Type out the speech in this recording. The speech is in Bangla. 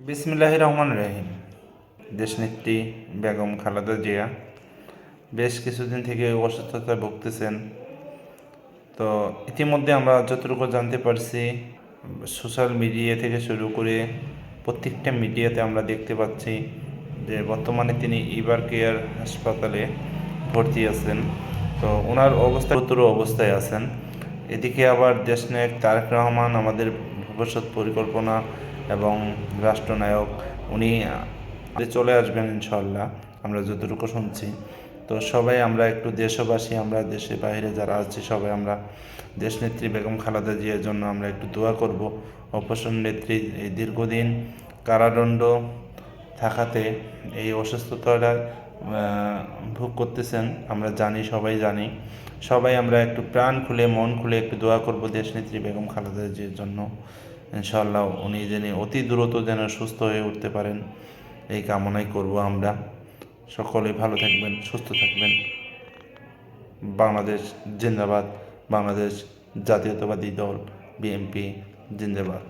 বিসমিল্লাহির রহমানির রহিম। দেশনেত্রী বেগম খালেদা জিয়া বেশ কিছুদিন থেকে অসুস্থতায় ভুগতেছেন। তো ইতিমধ্যে আমরা যতটুকু জানতে পারছি, সোশ্যাল মিডিয়া থেকে শুরু করে প্রত্যেকটা মিডিয়াতে আমরা দেখতে পাচ্ছি যে বর্তমানে তিনি ইভার কেয়ার হাসপাতালে ভর্তি আছেন। তো ওনার অবস্থা গুরুতর অবস্থায় আছেন। এদিকে আবার দেশনায়ক তারেক রহমান, আমাদের ভবিষ্যৎ পরিকল্পনা এবং রাষ্ট্রনায়ক, উনি চলে আসবেন ইনশাল্লাহ, আমরা যতটুকু শুনছি। তো সবাই আমরা একটু দেশবাসী, আমরা দেশে বাইরে যারা আছি সবাই আমরা দেশনেত্রী বেগম খালেদা জিয়ার জন্য আমরা একটু দোয়া করব। অপসর নেত্রী এই দীর্ঘদিন কারাদণ্ড থাকাতে এই অসুস্থতাটা ভোগ করতেছেন, আমরা জানি, সবাই জানি। সবাই আমরা একটু প্রাণ খুলে মন খুলে একটু দোয়া করব দেশনেত্রী বেগম খালেদা জিয়ার জন্য। ইনশাআল্লাহ উনি যেন অতি দ্রুত যেন সুস্থ হয়ে উঠতে পারেন, এই কামনাই করব আমরা। সকলে ভালো থাকবেন, সুস্থ থাকবেন। বাংলাদেশ জিন্দাবাদ। বাংলাদেশ জাতীয়তাবাদী দল বিএনপি জিন্দাবাদ।